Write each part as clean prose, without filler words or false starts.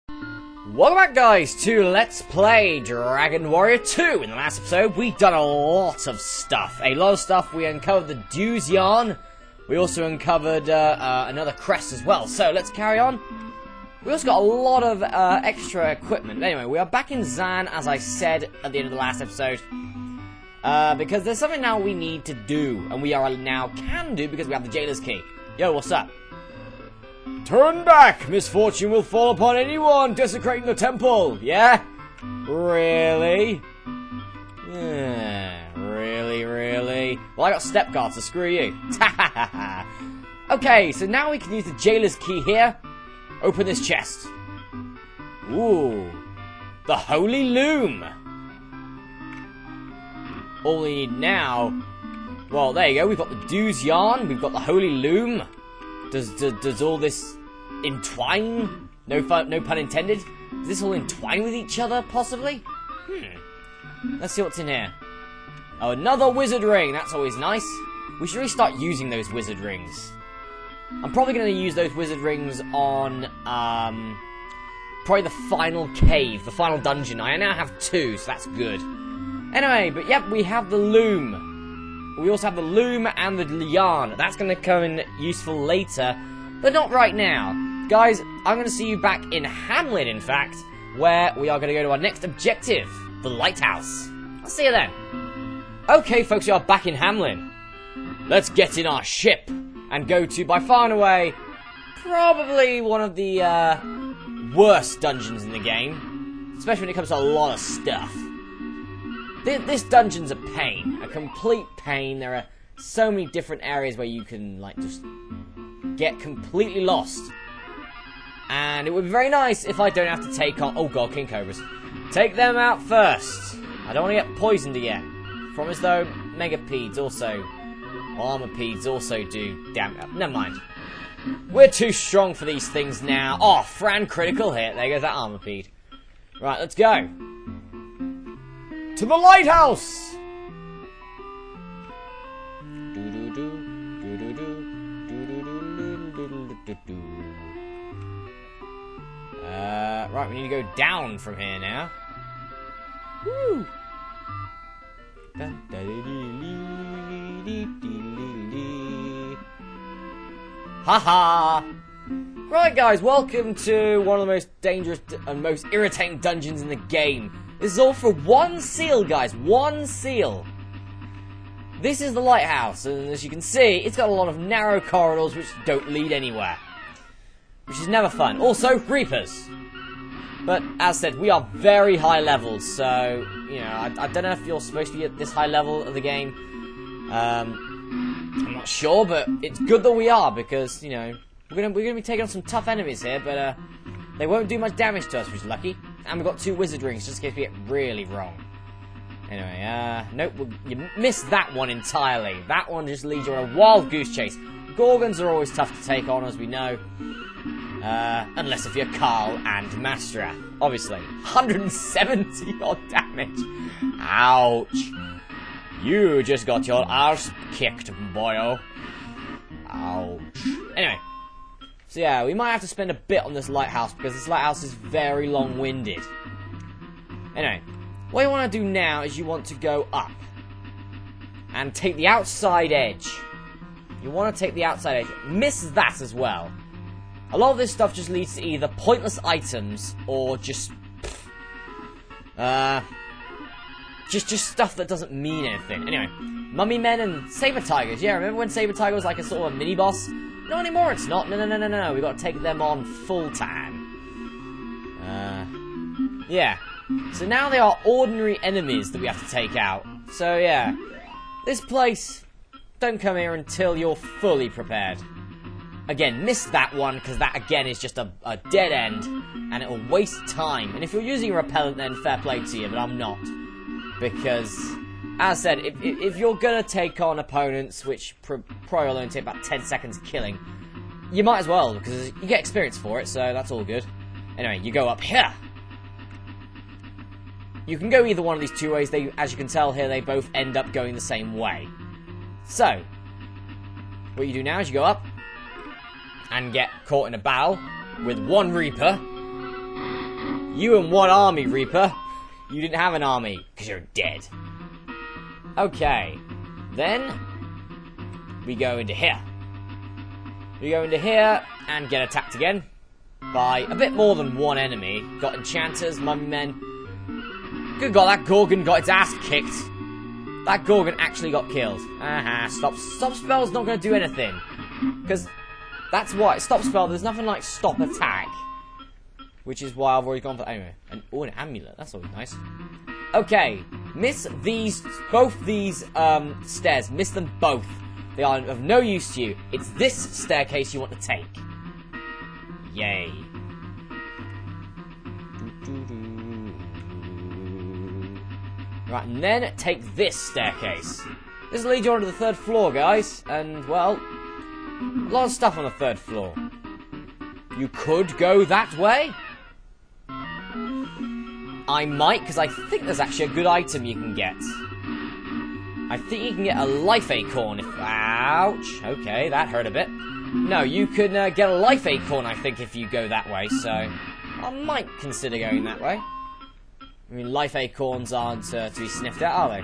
Welcome back, guys, to Let's Play Dragon Warrior 2. In the last episode, we've done a lot of stuff. We uncovered the Dews Yarn. We also uncovered another crest as well. So, let's carry on. We also got a lot of extra equipment. Anyway, we are back in Zan, as I said at the end of the last episode. Because there's something now we need to do. And we are now can do because we have the Jailer's Key. Yo, what's up? Turn back! Misfortune will fall upon anyone desecrating the temple! Yeah? Really? Yeah, really? Well, I got step guards, so screw you. Okay, so now we can use the Jailer's Key here. Open this chest. Ooh. The Holy Loom! All we need now... Well, there you go. We've got the Dews Yarn. We've got the Holy Loom. Does all this entwine? No pun intended. Does this all entwine with each other, possibly? Let's see what's in here. Oh, another wizard ring. That's always nice. We should really start using those wizard rings. I'm probably going to use those wizard rings on, probably the final cave, the final dungeon. I now have 2, so that's good. Anyway, but yep, we have the loom. We also have the loom and the yarn. That's going to come in useful later, but not right now. Guys, I'm going to see you back in Hamlin, in fact, where we are going to go to our next objective, the lighthouse. I'll see you then. Okay, folks, we are back in Hamlin. Let's get in our ship and go to, by far and away, probably one of the worst dungeons in the game, especially when it comes to a lot of stuff. This dungeon's a pain, a complete pain. There are so many different areas where you can, like, just get completely lost. And it would be very nice if I don't have to take on... Oh god, king cobras. Take them out first. I don't want to get poisoned again. Promise though, megapedes also... Armorpedes also do damage. Never mind. We're too strong for these things now. Oh, Fran critical hit. There goes that armorpede. Right, let's go. To the lighthouse! Right, we need to go down from here now. Woo! Haha! Right, guys, welcome to one of the most dangerous and most irritating dungeons in the game. This is all for one seal, guys. One seal. This is the lighthouse, and as you can see, it's got a lot of narrow corridors which don't lead anywhere. Which is never fun. Also, Reapers. But, as said, we are very high levels, so, you know, I don't know if you're supposed to be at this high level of the game. I'm not sure, but it's good that we are, because, you know, we're gonna be taking on some tough enemies here, but, they won't do much damage to us, which is lucky. And we've got 2 wizard rings, just in case we get really wrong. Anyway, nope, you missed that one entirely. That one just leads you on a wild goose chase. Gorgons are always tough to take on, as we know. Unless if you're Carl and Masterath. Obviously. 170 odd damage. Ouch. You just got your arse kicked, boyo. Ouch. Anyway. So yeah, we might have to spend a bit on this lighthouse, because this lighthouse is very long-winded. Anyway, what you want to do now is you want to go up. And take the outside edge. You want to take the outside edge. Miss that as well. A lot of this stuff just leads to either pointless items, or just stuff that doesn't mean anything. Anyway, mummy men and saber tigers. Yeah, remember when saber tiger was like a sort of a mini-boss? Not anymore, it's not. No. We've got to take them on full time. Yeah. So now they are ordinary enemies that we have to take out. So, yeah. This place, don't come here until you're fully prepared. Again, miss that one, because that, again, is just a dead end, and it will waste time. And if you're using a repellent, then fair play to you, but I'm not. Because, as I said, if you're going to take on opponents, which probably will only take about 10 seconds killing, you might as well, because you get experience for it, so that's all good. Anyway, you go up here. You can go either one of these 2 ways. They, as you can tell here, they both end up going the same way. So, what you do now is you go up and get caught in a battle with 1 Reaper. You and what army, Reaper? You didn't have an army, because you're dead. Okay. Then, we go into here. We go into here, and get attacked again. By a bit more than one enemy. Got enchanters, mummy men. Good God, that Gorgon got its ass kicked. That Gorgon actually got killed. Stop spell's not going to do anything. Because that's why. Stop spell, there's nothing like stop attack. Which is why I've already gone for... Anyway, an amulet. That's always nice. Okay. Miss both these stairs. Miss them both. They are of no use to you. It's this staircase you want to take. Yay. Right, and then take this staircase. This will lead you onto the 3rd floor, guys. And, well, a lot of stuff on the 3rd floor. You could go that way. I might, because I think there's actually a good item you can get. I think you can get a life acorn. Ouch. Okay, that hurt a bit. No, you can get a life acorn, I think, if you go that way. So, I might consider going that way. I mean, life acorns aren't to be sniffed at, are they?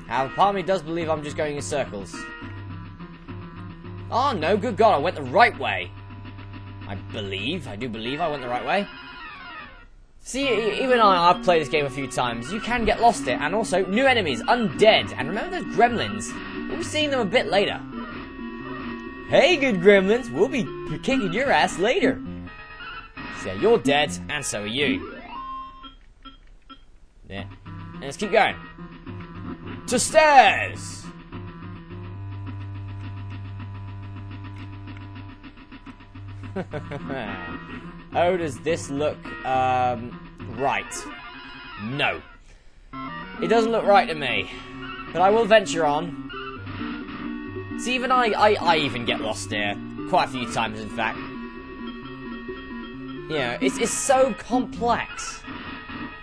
Part of me does believe I'm just going in circles. Oh, no, good God, I went the right way. I do believe I went the right way. See, even I've played this game a few times. You can get lost here, and also new enemies, undead. And remember those gremlins? We'll be seeing them a bit later. Hey, good gremlins, we'll be kicking your ass later. So you're dead, and so are you. There. And let's keep going. To stairs! Oh, does this look, right? No. It doesn't look right to me. But I will venture on. See, even I even get lost here. Quite a few times, in fact. You know, it's so complex.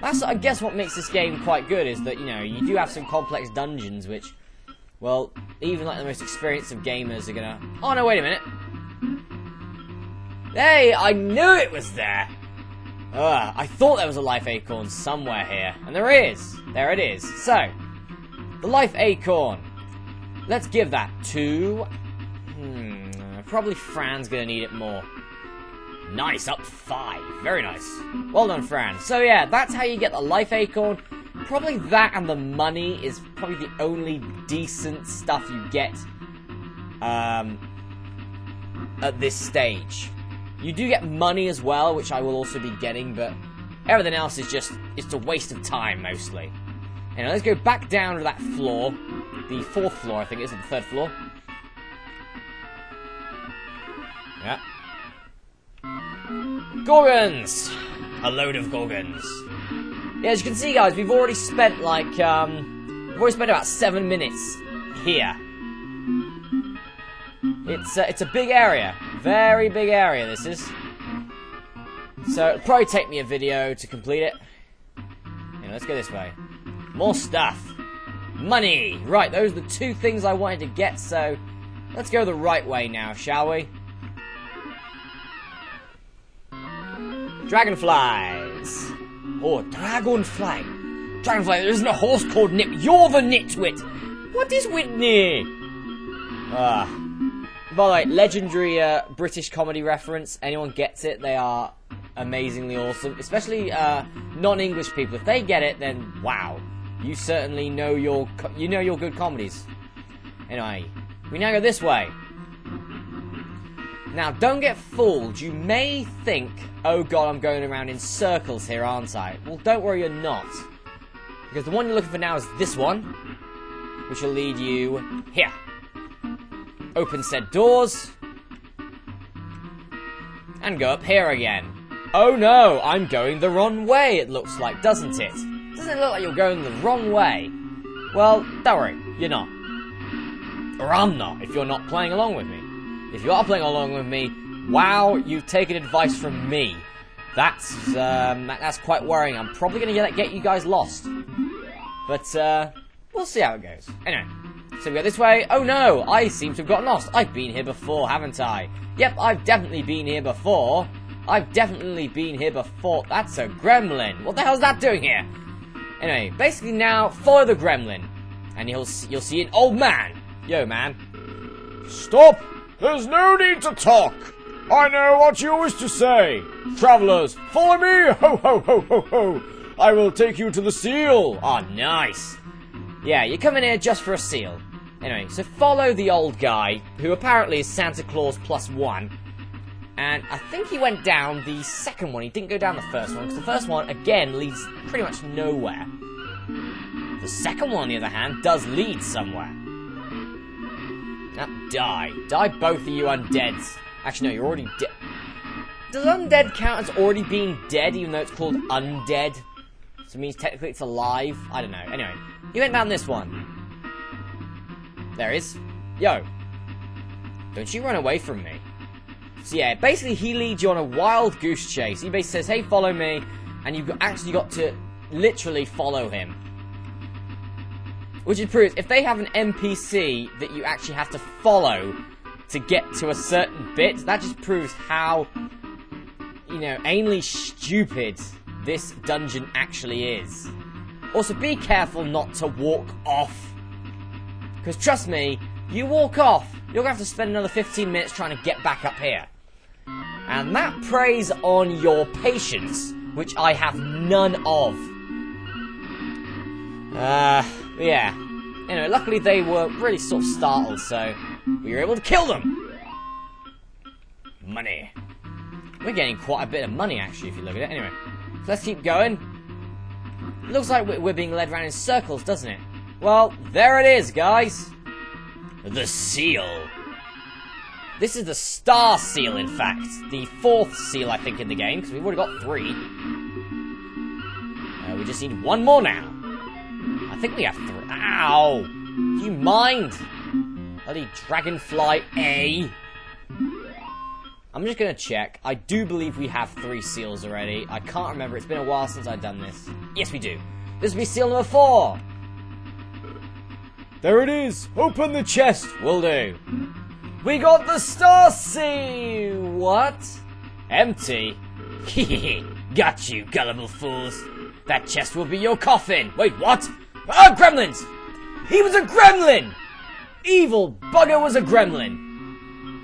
That's, I guess, what makes this game quite good, is that, you know, you do have some complex dungeons, which, well, even, like, the most experienced of gamers are gonna... Oh, no, wait a minute. Hey, I knew it was there! I thought there was a life acorn somewhere here. And there is. There it is. So, the life acorn. Let's give that to... probably Fran's gonna need it more. Nice, up 5. Very nice. Well done, Fran. So yeah, that's how you get the life acorn. Probably that and the money is probably the only decent stuff you get at this stage. You do get money as well, which I will also be getting, but everything else is just, it's a waste of time, mostly. Anyway, let's go back down to that floor. The 4th floor, I think it is, the 3rd floor. Yeah. Gorgons! A load of Gorgons. Yeah, as you can see, guys, we've already spent, like, about 7 minutes here. It's a big area. Very big area, this is. So, it'll probably take me a video to complete it. Yeah, let's go this way. More stuff. Money! Right, those are the 2 things I wanted to get, so... Let's go the right way now, shall we? Dragonflies! Oh, dragonfly! Dragonfly, there isn't a horse called Nip. You're the nitwit! What is Whitney? By the way, legendary British comedy reference. Anyone gets it, they are amazingly awesome. Especially non-English people. If they get it, then wow. You certainly know your good comedies. Anyway, we now go this way. Now, don't get fooled. You may think, oh god, I'm going around in circles here, aren't I? Well, don't worry, you're not. Because the one you're looking for now is this one, which will lead you here. Open said doors. And go up here again. Oh no, I'm going the wrong way, it looks like, doesn't it? Doesn't it look like you're going the wrong way? Well, don't worry, you're not. Or I'm not, if you're not playing along with me. If you are playing along with me, wow, you've taken advice from me. That's quite worrying. I'm probably going to get you guys lost. But, we'll see how it goes. Anyway, So we go this way. Oh no, I seem to have gotten lost. I've been here before, haven't I? Yep, I've definitely been here before. I've definitely been here before. That's a gremlin. What the hell's that doing here? Anyway, basically now, follow the gremlin. And you'll see an old man. Yo, man. Stop! There's no need to talk. I know what you wish to say. Travelers, follow me! Ho, ho, ho, ho, ho! I will take you to the seal. Oh, nice. Yeah, you come in here just for a seal. Anyway, so follow the old guy, who apparently is Santa Claus +1. And I think he went down the second one. He didn't go down the first one, because the first one, again, leads pretty much nowhere. The second one, on the other hand, does lead somewhere. Now, die. Die, both of you undeads. Actually, no, you're already dead. Does undead count as already being dead, even though it's called undead? So it means technically it's alive? I don't know. Anyway, he went down this one. There he is. Yo. Don't you run away from me. So yeah, basically he leads you on a wild goose chase. He basically says, hey, follow me. And you've actually got to literally follow him. Which proves, if they have an NPC that you actually have to follow to get to a certain bit, that just proves how, you know, anally stupid this dungeon actually is. Also, be careful not to walk off. Because trust me, you walk off, you're going to have to spend another 15 minutes trying to get back up here. And that preys on your patience, which I have none of. Yeah. Anyway, luckily they were really sort of startled, so we were able to kill them. Money. We're getting quite a bit of money, actually, if you look at it. Anyway, so let's keep going. Looks like we're being led around in circles, doesn't it? Well, there it is, guys. The seal. This is the star seal, in fact. The 4th seal, I think, in the game, because we've already got 3. We just need 1 more now. I think we have 3. Ow! Do you mind? Bloody dragonfly A. I'm just gonna check. I do believe we have 3 seals already. I can't remember. It's been a while since I've done this. Yes, we do. This will be seal number 4. There it is. Open the chest. Will do. We got the star seal. What? Empty? Hehe. Got you, gullible fools. That chest will be your coffin. Wait, what? Ah, gremlins! He was a gremlin! Evil bugger was a gremlin.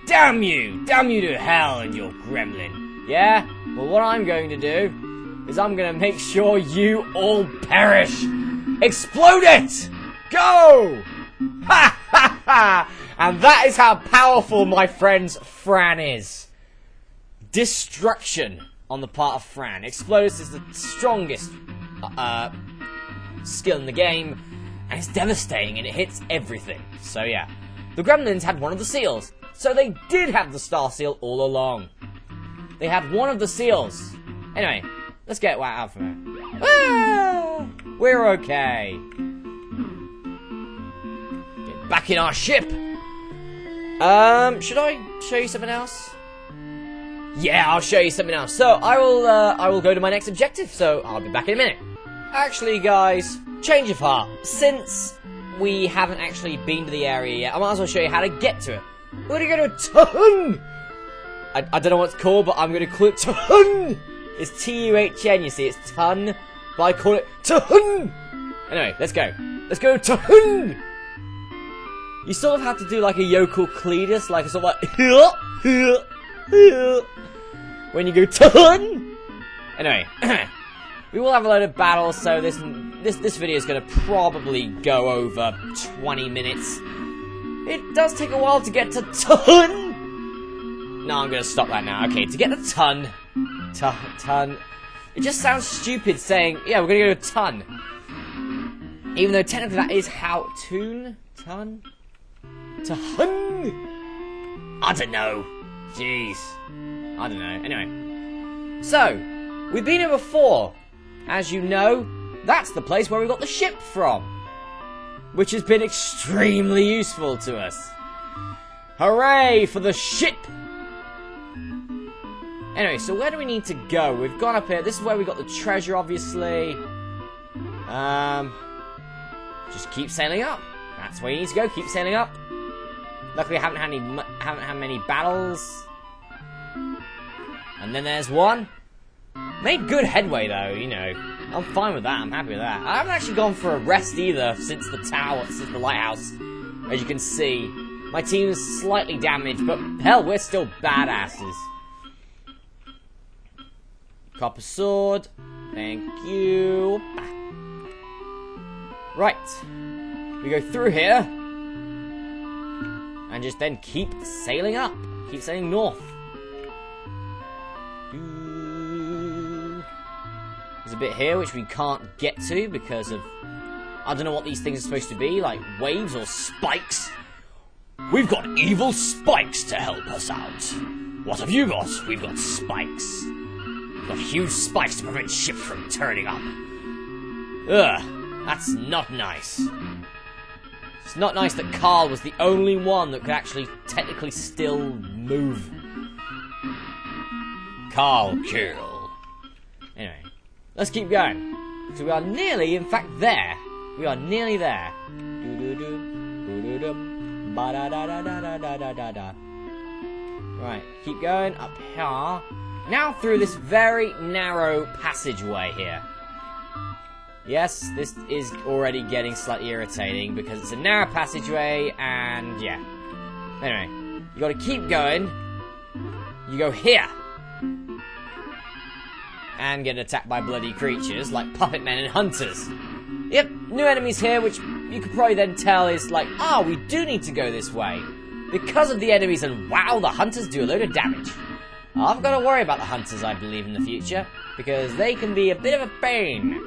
Damn you! Damn you to hell and your gremlin. Yeah? Well, what I'm going to do is I'm going to make sure you all perish. Explode it! Go! Ha ha ha! And that is how powerful my friend's Fran is. Destruction on the part of Fran. Explosives is the strongest skill in the game, and it's devastating and it hits everything. So yeah, the gremlins had one of the seals, so they did have the star seal all along. They had one of the seals. Anyway, let's get out from here. Ah, we're okay. Get back in our ship. Should I show you something else? Yeah, I'll show you something else. So I will go to my next objective. So I'll be back in a minute. Actually, guys, change of heart. Since we haven't actually been to the area yet, I might as well show you how to get to it. We're gonna go to Tahun. I don't know what it's called, but I'm gonna call it Tahun. It's T-U-H-N. You see, it's ton, but I call it Tahun. Anyway, let's go. Let's go to Tahun. You sort of have to do like a yokel Cletus, like a sort of like when you go Tahun. Anyway, we will have a load of battles, so this video is going to probably go over 20 minutes. It does take a while to get to Tahun. No, I'm going to stop that now. Okay, to get to Tahun. It just sounds stupid saying, yeah, we're going to go to Tahun. Even though technically that is how Tahun. I don't know. Jeez. I don't know. Anyway. So, we've been here before. As you know, that's the place where we got the ship from. Which has been extremely useful to us. Hooray for the ship! Anyway, so where do we need to go? We've gone up here. This is where we got the treasure, obviously. Just keep sailing up. That's where you need to go. Keep sailing up. Luckily, I haven't had many battles. And then there's one. Made good headway, though, you know. I'm fine with that. I'm happy with that. I haven't actually gone for a rest either since the tower, since the lighthouse. As you can see, my team is slightly damaged, but hell, we're still badasses. Copper sword. Thank you. Right. We go through here. And just then keep sailing up. Keep sailing north. There's a bit here which we can't get to because of... I don't know what these things are supposed to be, like waves or spikes. We've got evil spikes to help us out. What have you got? We've got spikes. We've got huge spikes to prevent ships from turning up. Ugh, that's not nice. It's not nice that Carl was the only one that could actually technically still move. Carl kill. Anyway, let's keep going. So we are nearly, in fact, there. We are nearly there. Right, keep going up here. Now through this very narrow passageway here. Yes, this is already getting slightly irritating because it's a narrow passageway and yeah. Anyway, you gotta keep going. You go here. And get attacked by bloody creatures like puppet men and hunters. Yep, new enemies here, which you could probably then tell is like, we do need to go this way. Because of the enemies, and wow, the hunters do a load of damage. I've got to worry about the hunters, I believe, in the future, because they can be a bit of a pain.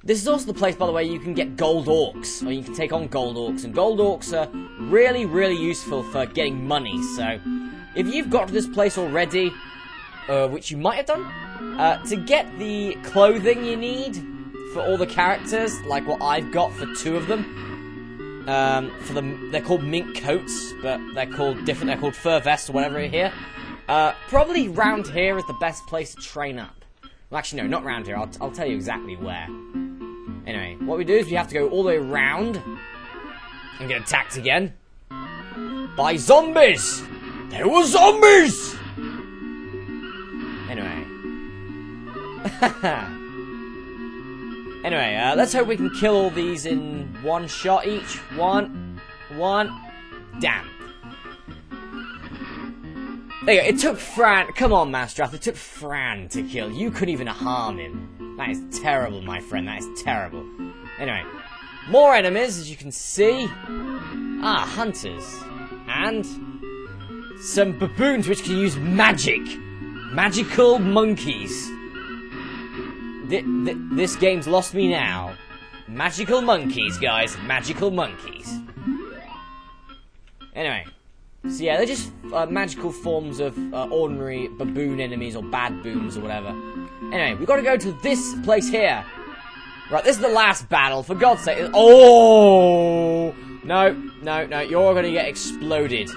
This is also the place, by the way, you can get gold orcs, or you can take on gold orcs, and gold orcs are really, really useful for getting money, so if you've got to this place already, which you might have done, to get the clothing you need for all the characters, like what I've got for 2 of them, they're called mink coats, but they're called different, they're called fur vests or whatever here. Probably round here is the best place to train up. Well, actually, no, not round here, I'll tell you exactly where. Anyway, what we do is we have to go all the way around and get attacked again by zombies! There were zombies! Anyway. Anyway, let's hope we can kill all these in one shot each. One. Damn. There you go. It took Fran. Come on, Masterath. It took Fran to kill. You couldn't even harm him. That is terrible, my friend. That is terrible. Anyway. More enemies, as you can see. Hunters. And some baboons which can use magic. Magical monkeys. This game's lost me now. Magical monkeys, guys. Magical monkeys. Anyway. So yeah, they're just magical forms of ordinary baboon enemies or bad boons or whatever. Anyway, we've got to go to this place here. Right, this is the last battle, for God's sake. Oh! No, you're all going to get exploded.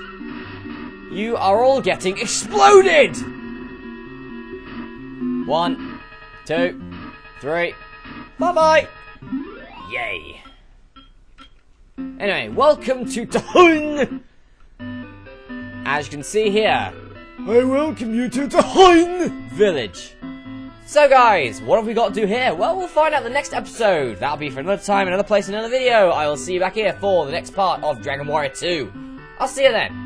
You are all getting exploded! 1, 2, 3. Bye-bye! Yay. Anyway, welcome to Tahun! As you can see here, I welcome you to Tahun village. So guys, what have we got to do here? Well, we'll find out the next episode. That'll be for another time, another place, another video. I will see you back here for the next part of Dragon Warrior 2. I'll see you then.